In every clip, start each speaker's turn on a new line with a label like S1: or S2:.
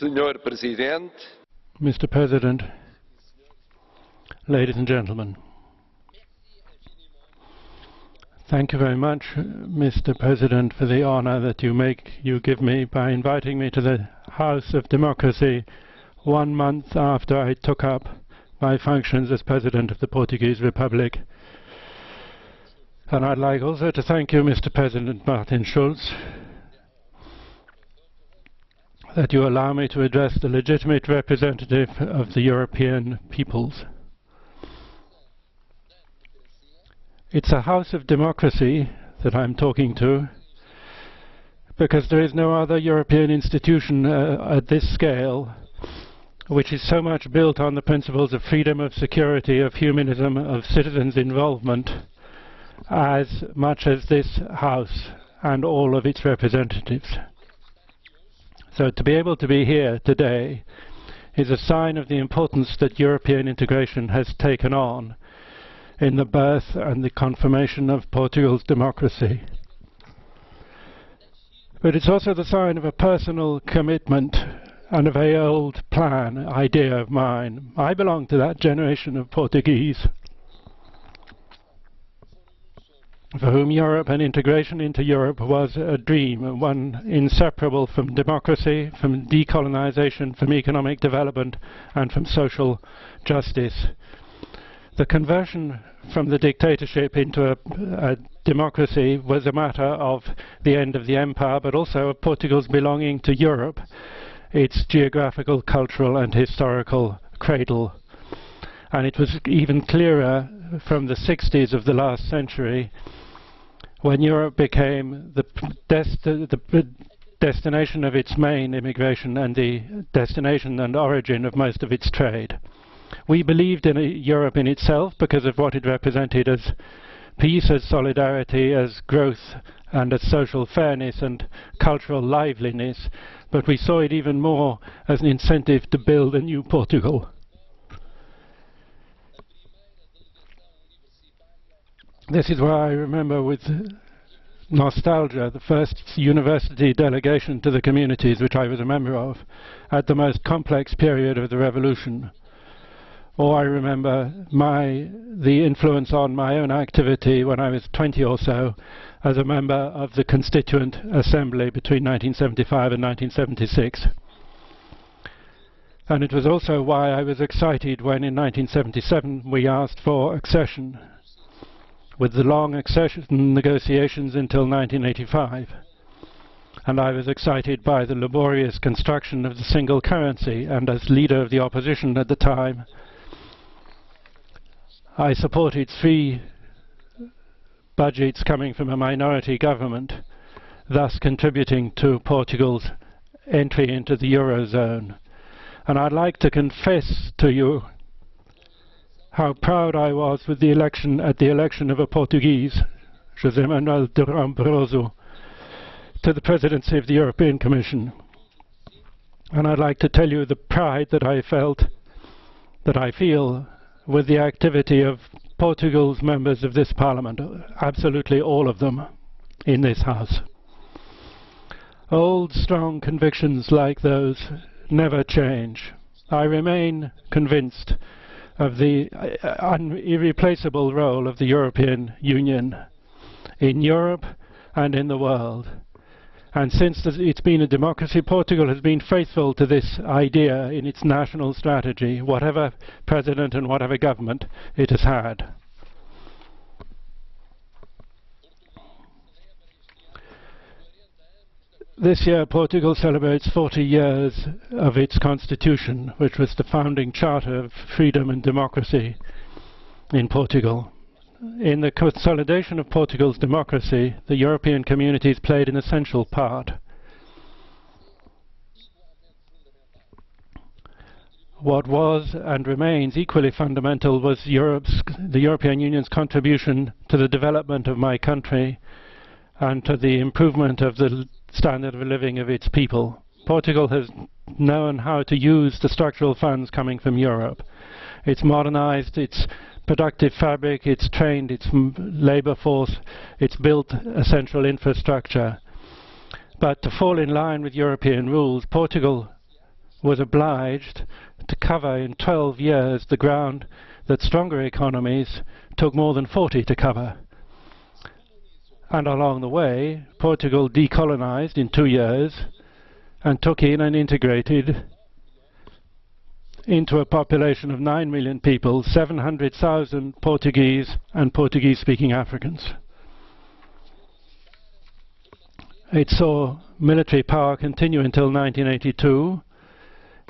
S1: Senhor Presidente.
S2: Mr. President, ladies and gentlemen. Thank you very much, Mr. President, for the honor that you give me by inviting me to the House of Democracy 1 month after I took up my functions as President of the Portuguese Republic. And I'd like also to thank you, Mr. President Martin Schulz, that you allow me to address the legitimate representative of the European peoples. It's a house of democracy that I'm talking to, because there is no other European institution at this scale which is so much built on the principles of freedom, of security, of humanism, of citizens' involvement, as much as this House and all of its representatives. So to be able to be here today is a sign of the importance that European integration has taken on in the birth and the confirmation of Portugal's democracy. But it's also the sign of a personal commitment and a very old idea of mine. I belong to that generation of Portuguese for whom Europe and integration into Europe was a dream, one inseparable from democracy, from decolonization, from economic development, and from social justice. The conversion from the dictatorship into a democracy was a matter of the end of the empire, but also of Portugal's belonging to Europe, its geographical, cultural, and historical cradle. And it was even clearer from the 60s of the last century, when Europe became the destination of its main immigration and the destination and origin of most of its trade. We believed in Europe in itself because of what it represented as peace, as solidarity, as growth, and as social fairness and cultural liveliness, but we saw it even more as an incentive to build a new Portugal. This is why I remember with nostalgia the first university delegation to the communities which I was a member of at the most complex period of the revolution. Or I remember the influence on my own activity when I was 20 or so as a member of the Constituent Assembly between 1975 and 1976. And it was also why I was excited when in 1977 we asked for accession, with the long accession negotiations until 1985. And I was excited by the laborious construction of the single currency, and as leader of the opposition at the time, I supported 3 budgets coming from a minority government, thus contributing to Portugal's entry into the Eurozone. And I'd like to confess to you how proud I was with the election of a Portuguese, José Manuel Durão Barroso, to the presidency of the European Commission. And I'd like to tell you the pride that I feel with the activity of Portugal's members of this Parliament, absolutely all of them in this House. Old, strong convictions like those never change. I remain convinced of the irreplaceable role of the European Union in Europe and in the world. And since it's been a democracy, Portugal has been faithful to this idea in its national strategy, whatever president and whatever government it has had. This year, Portugal celebrates 40 years of its constitution, which was the founding charter of freedom and democracy in Portugal. In the consolidation of Portugal's democracy, the European communities played an essential part. What was and remains equally fundamental was the European Union's contribution to the development of my country and to the improvement of the standard of living of its people. Portugal has known how to use the structural funds coming from Europe. It's modernized its productive fabric, it's trained its labor force, it's built essential infrastructure. But to fall in line with European rules, Portugal was obliged to cover in 12 years the ground that stronger economies took more than 40 to cover. And along the way, Portugal decolonized in 2 years and took in and integrated into a population of 9 million people, 700,000 Portuguese and Portuguese-speaking Africans. It saw military power continue until 1982.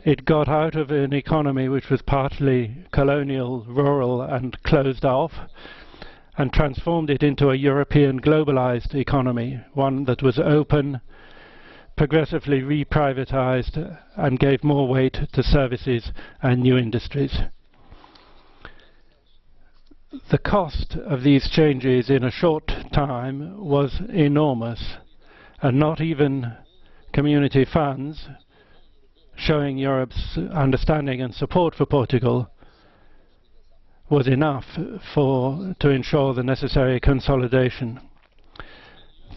S2: It got out of an economy which was partly colonial, rural and closed off, and transformed it into a European globalized economy, one that was open, progressively reprivatized, and gave more weight to services and new industries. The cost of these changes in a short time was enormous, and not even community funds showing Europe's understanding and support for Portugal was enough to ensure the necessary consolidation.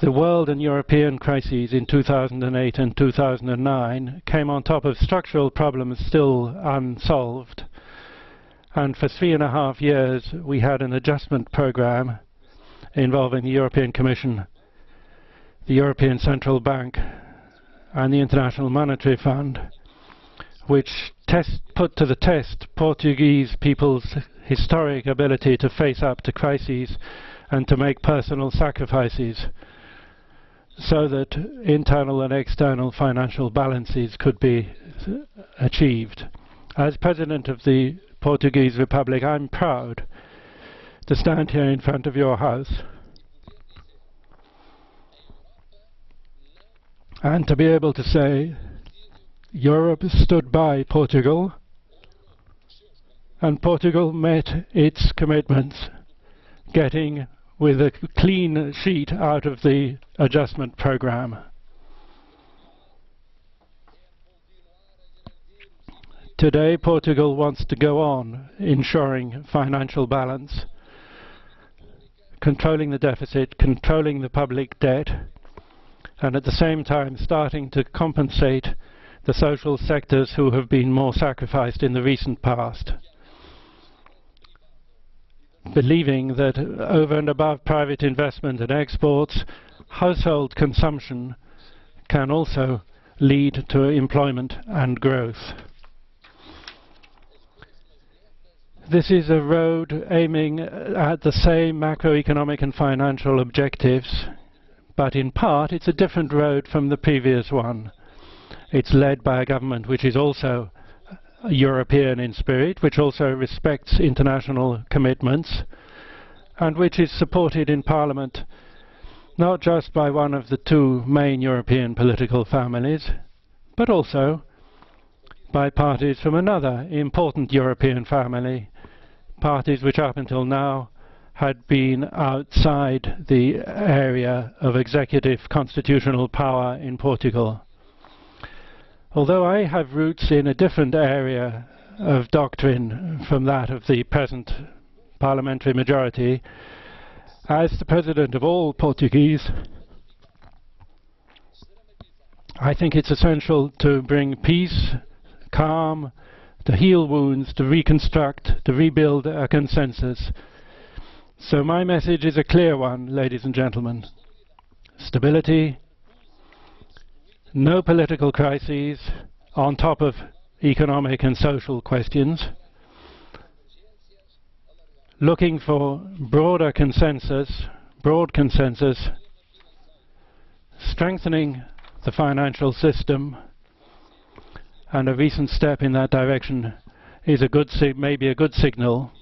S2: The world and European crises in 2008 and 2009 came on top of structural problems still unsolved, and for 3.5 years we had an adjustment program involving the European Commission, the European Central Bank and the International Monetary Fund, which put to the test Portuguese people's historic ability to face up to crises and to make personal sacrifices so that internal and external financial balances could be achieved. As President of the Portuguese Republic, I'm proud to stand here in front of your House and to be able to say Europe stood by Portugal and Portugal met its commitments, getting with a clean sheet out of the adjustment program. Today, Portugal wants to go on ensuring financial balance, controlling the deficit, controlling the public debt, and at the same time starting to compensate the social sectors who have been more sacrificed in the recent past, believing that over and above private investment and exports, household consumption can also lead to employment and growth. This is a road aiming at the same macroeconomic and financial objectives, but in part it's a different road from the previous one. It's led by a government which is also European in spirit, which also respects international commitments, and which is supported in Parliament not just by one of the two main European political families, but also by parties from another important European family, parties which up until now had been outside the area of executive constitutional power in Portugal. Although I have roots in a different area of doctrine from that of the present parliamentary majority, as the President of all Portuguese, I think it's essential to bring peace, calm, to heal wounds, to reconstruct, to rebuild a consensus. So my message is a clear one, ladies and gentlemen. Stability, no political crises on top of economic and social questions, looking for broad consensus, strengthening the financial system, and a recent step in that direction is a good maybe a good signal,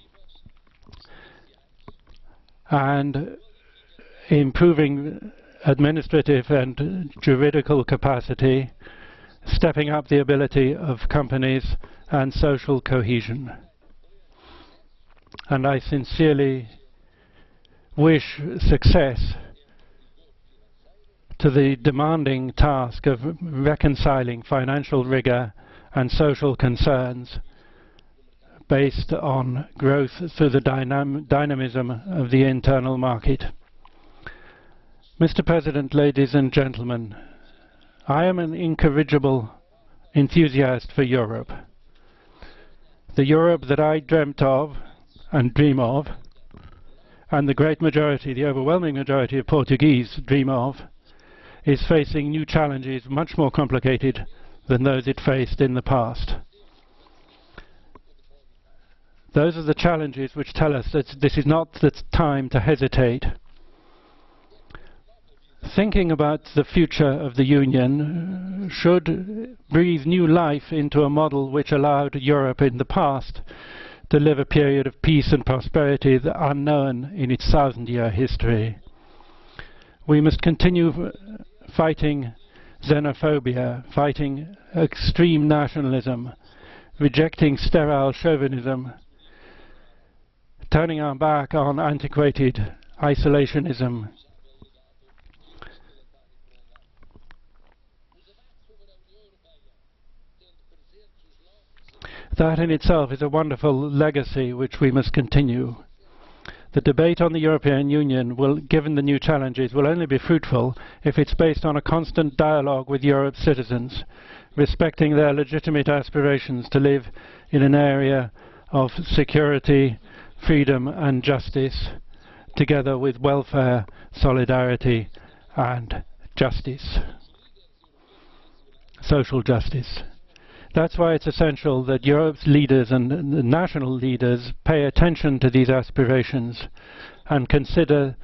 S2: and improving administrative and juridical capacity, stepping up the ability of companies and social cohesion. And I sincerely wish success to the demanding task of reconciling financial rigor and social concerns based on growth through the dynamism of the internal market. Mr. President, ladies and gentlemen, I am an incorrigible enthusiast for Europe. The Europe that I dreamt of and dream of, and the great majority, the overwhelming majority of Portuguese dream of, is facing new challenges much more complicated than those it faced in the past. Those are the challenges which tell us that this is not the time to hesitate. Thinking about the future of the Union should breathe new life into a model which allowed Europe in the past to live a period of peace and prosperity unknown in its 1,000-year history. We must continue fighting xenophobia, fighting extreme nationalism, rejecting sterile chauvinism, turning our back on antiquated isolationism. That in itself is a wonderful legacy which we must continue. The debate on the European Union, given the new challenges, will only be fruitful if it's based on a constant dialogue with Europe's citizens, respecting their legitimate aspirations to live in an area of security, freedom and justice, together with welfare, solidarity and justice, social justice. That's why it's essential that Europe's leaders and the national leaders pay attention to these aspirations and consider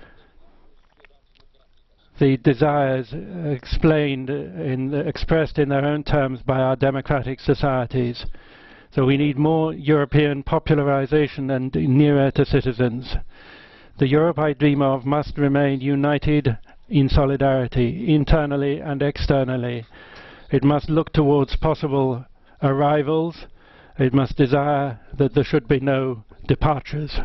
S2: the desires expressed in their own terms by our democratic societies. So we need more European popularization and nearer to citizens. The Europe I dream of must remain united in solidarity, internally and externally. It must look towards possible arrivals. It must desire that there should be no departures.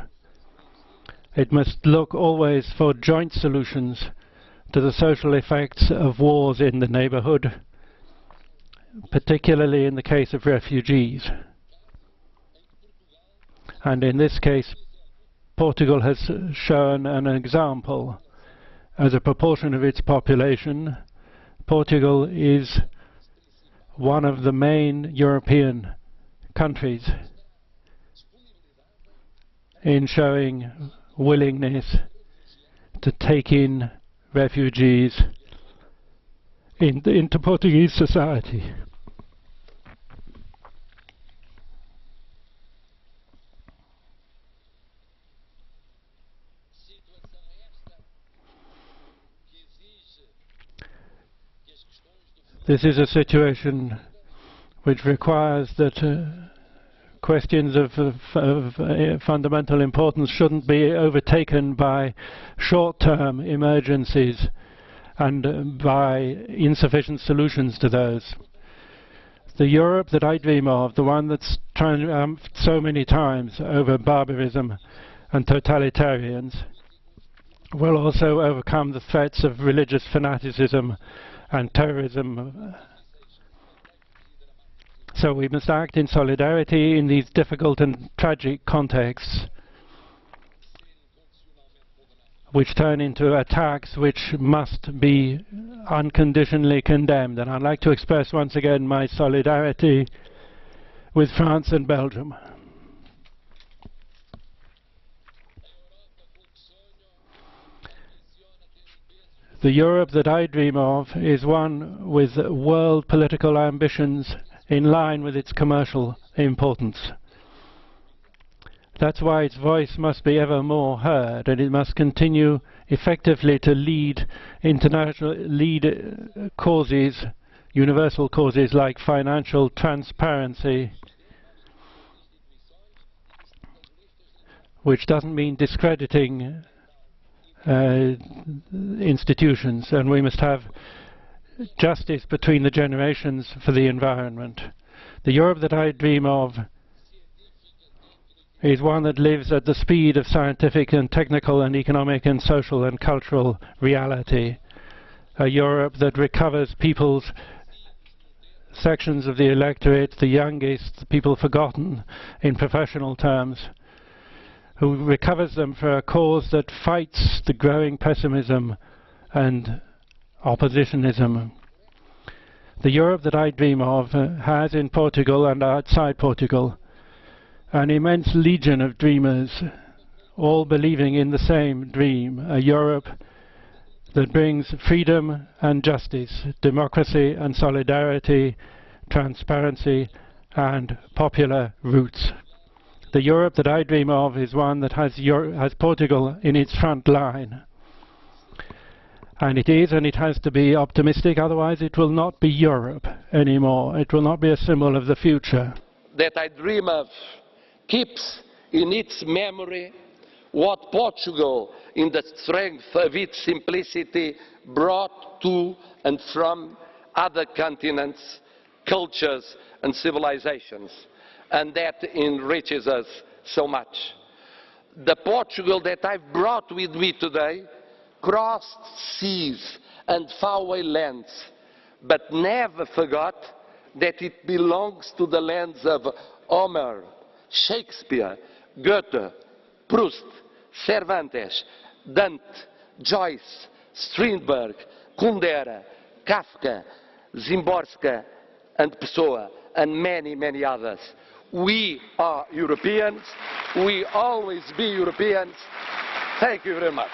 S2: It must look always for joint solutions to the social effects of wars in the neighborhood, particularly in the case of refugees. And in this case, Portugal has shown an example. As a proportion of its population, Portugal is one of the main European countries in showing willingness to take in refugees into Portuguese society. This is a situation which requires that questions of fundamental importance shouldn't be overtaken by short-term emergencies and by insufficient solutions to those. The Europe that I dream of, the one that's triumphed so many times over barbarism and totalitarians, will also overcome the threats of religious fanaticism and terrorism. So we must act in solidarity in these difficult and tragic contexts, which turn into attacks which must be unconditionally condemned. And I'd like to express once again my solidarity with France and Belgium. The Europe that I dream of is one with world political ambitions in line with its commercial importance. That's why its voice must be ever more heard, and it must continue effectively to lead causes, universal causes like financial transparency, which doesn't mean discrediting institutions, and we must have justice between the generations for the environment. The Europe that I dream of is one that lives at the speed of scientific and technical and economic and social and cultural reality. A Europe that recovers people's sections of the electorate, the youngest, the people forgotten in professional terms, who recovers them for a cause that fights the growing pessimism and oppositionism. The Europe that I dream of has in Portugal and outside Portugal an immense legion of dreamers, all believing in the same dream, a Europe that brings freedom and justice, democracy and solidarity, transparency and popular roots. The Europe that I dream of is one that has Portugal in its front line. And it is, and it has to be optimistic, otherwise it will not be Europe anymore. It will not be a symbol of the future.
S1: That I dream of keeps in its memory what Portugal, in the strength of its simplicity, brought to and from other continents, cultures and civilizations, and that enriches us so much. The Portugal that I've brought with me today crossed seas and faraway lands, but never forgot that it belongs to the lands of Homer, Shakespeare, Goethe, Proust, Cervantes, Dante, Joyce, Strindberg, Kundera, Kafka, Szymborska and Pessoa, and many, many others. We are Europeans. We always be Europeans. Thank you very much.